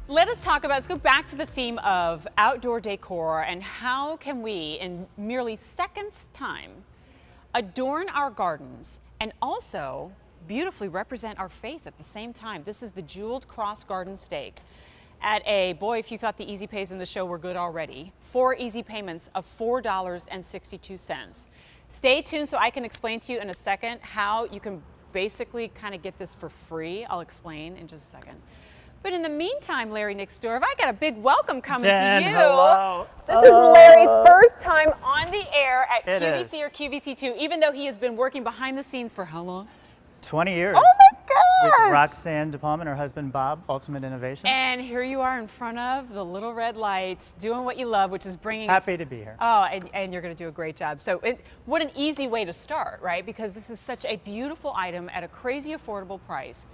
Let us talk about, let's go back to the theme of outdoor decor and how can we, in merely seconds time, adorn our gardens and also beautifully represent our faith at the same time. This is the Jeweled Cross Garden Stake at a, boy, if you thought the easy pays in the show were good already, 4 easy payments of $4.62. Stay tuned so I can explain to you in a second how you can basically kind of get this for free. I'll explain in just a second. But in the meantime, Larry Nixdorf, I got a big welcome coming Jen, to you. hello. This is Larry's first time on the air at QVC or QVC2, even though he has been working behind the scenes for how long? 20 years. Oh my gosh! With Roxanne DePalma and her husband Bob, Ultimate Innovation. And here you are in front of the little red light, doing what you love, which is bringing Happy to be here. Oh, and you're going to do a great job. So what an easy way to start, right? Because this is such a beautiful item at a crazy affordable price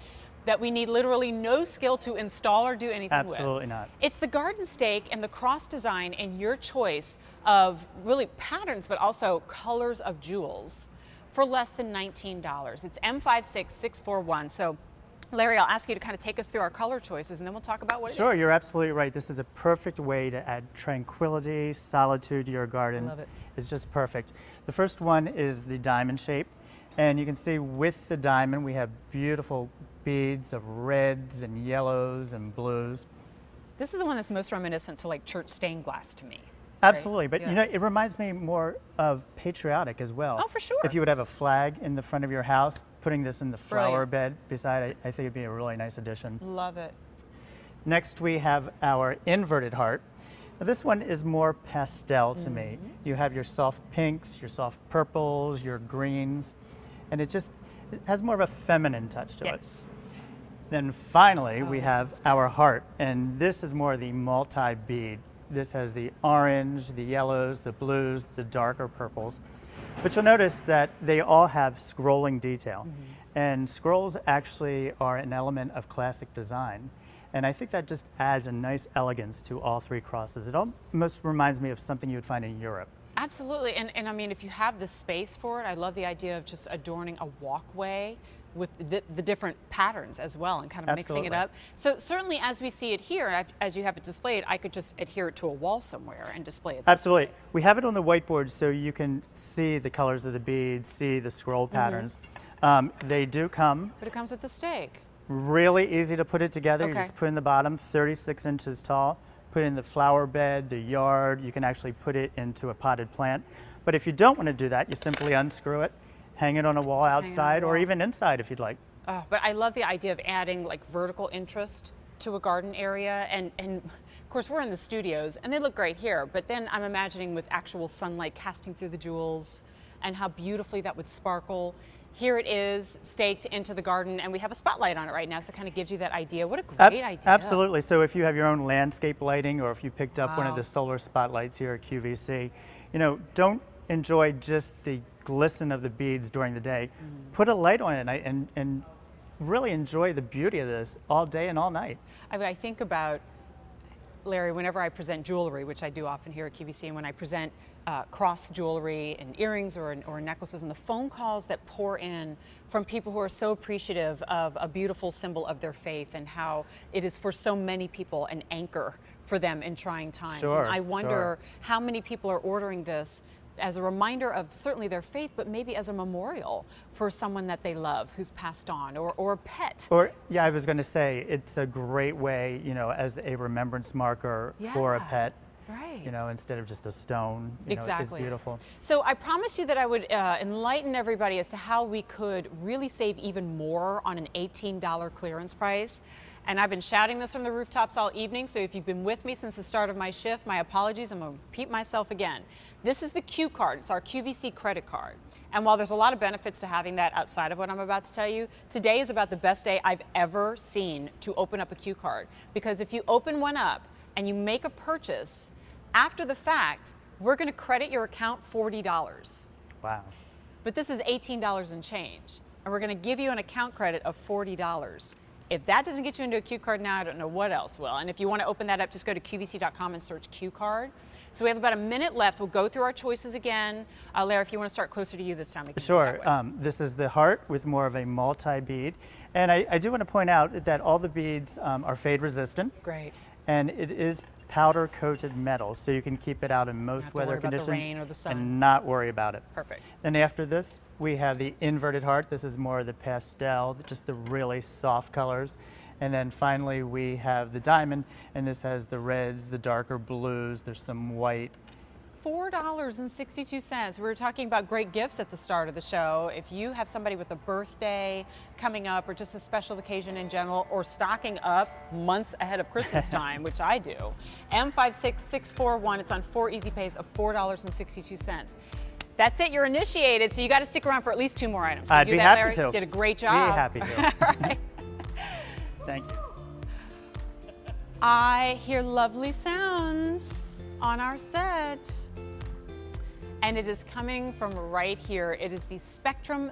that we need literally no skill to install or do anything with. Absolutely not. It's the garden stake and the cross design and your choice of really patterns, but also colors of jewels for less than $19. It's M56641. So Larry, I'll ask you to kind of take us through our color choices and then we'll talk about what it is. Sure, you're absolutely right. This is a perfect way to add tranquility, solitude to your garden. I love it. It's just perfect. The first one is the diamond shape. And you can see with the diamond, we have beautiful beads of reds and yellows and blues. This is the one that's most reminiscent to like church stained glass to me. Absolutely, but Yeah. you know, it reminds me more of patriotic as well. Oh, for sure. If you would have a flag in the front of your house, putting this in the flower Brilliant. bed beside it, I think it'd be a really nice addition. Love it. Next, we have our inverted heart. Now, this one is more pastel to me. You have your soft pinks, your soft purples, your greens, and it has more of a feminine touch to Yes. it. Then finally, we this have one's our heart, and this is more the multi-bead. This has the orange, the yellows, the blues, the darker purples. But you'll notice that they all have scrolling detail. And scrolls actually are an element of classic design. And I think that just adds a nice elegance to all 3 crosses. It almost reminds me of something you would find in Europe. Absolutely, and I mean, if you have the space for it, I love the idea of just adorning a walkway with the different patterns as well and kind of mixing it Absolutely. up. So certainly as we see it here, as you have it displayed, I could just adhere it to a wall somewhere and display it. Absolutely. We have it on the whiteboard so you can see the colors of the beads, see the scroll patterns. They do come But it comes with the stake. really easy to put it together. You Okay. just put in the bottom, 36 inches tall, put it in the flower bed, the yard. You can actually put it into a potted plant. But if you don't want to do that, you simply unscrew it, hang it on a wall Just hang it on the outside or wall. even inside if you'd like. Oh, but I love the idea of adding like vertical interest to a garden area, and of course we're in the studios and they look great here, but then I'm imagining with actual sunlight casting through the jewels and how beautifully that would sparkle. Here it is staked into the garden and we have a spotlight on it right now, so it kind of gives you that idea. What a great idea. Absolutely. So if you have your own landscape lighting or if you picked up one of Wow. the solar spotlights here at QVC, you know, don't enjoy just the glisten of the beads during the day. Put a light on it at night and really enjoy the beauty of this all day and all night. I mean, I think about, Larry, whenever I present jewelry, which I do often here at QVC, and when I present cross jewelry and earrings or necklaces, and the phone calls that pour in from people who are so appreciative of a beautiful symbol of their faith and how it is for so many people an anchor for them in trying times. Sure, and I wonder sure. how many people are ordering this as a reminder of certainly their faith, but maybe as a memorial for someone that they love who's passed on, or a pet. Or, yeah, I was going to say, it's a great way, you know, as a remembrance marker for a Yeah, pet. right. You know, instead of just a stone. You know, Exactly. it's beautiful. So I promised you that I would enlighten everybody as to how we could really save even more on an $18 clearance price. And I've been shouting this from the rooftops all evening, so if you've been with me since the start of my shift, my apologies, I'm going to repeat myself again. This is the Q card. It's our QVC credit card. And while there's a lot of benefits to having that outside of what I'm about to tell you, today is about the best day I've ever seen to open up a Q card. Because if you open one up and you make a purchase, after the fact, we're going to credit your account $40. Wow. But this is $18 and change. And we're going to give you an account credit of $40. If that doesn't get you into a Q card now, I don't know what else will. And if you want to open that up, just go to QVC.com and search Q card. So we have about a minute left. We'll go through our choices again. Larry, if you want to start closer to you this time, we can do it Sure. that way. This is the heart with more of a multi-bead. And I do want to point out that all the beads are fade resistant. Great. And it is powder coated metal, so you can keep it out in most weather conditions the rain or the sun. and not worry about it. Perfect. Then after this, we have the inverted heart. This is more of the pastel, just the really soft colors. And then finally we have the diamond, and this has the reds, the darker blues, there's some white. $4.62. We were talking about great gifts at the start of the show. If you have somebody with a birthday coming up or just a special occasion in general, or stocking up months ahead of Christmas time, which I do, M56641, it's on 4 easy pays of $4.62. That's it, you're initiated, so you got to stick around for at least 2 more items. Can I'd you be do that, happy Larry? to. Did a great job. Be happy to. All right. Thank you. I hear lovely sounds on our set. And it is coming from right here. It is the Spectrum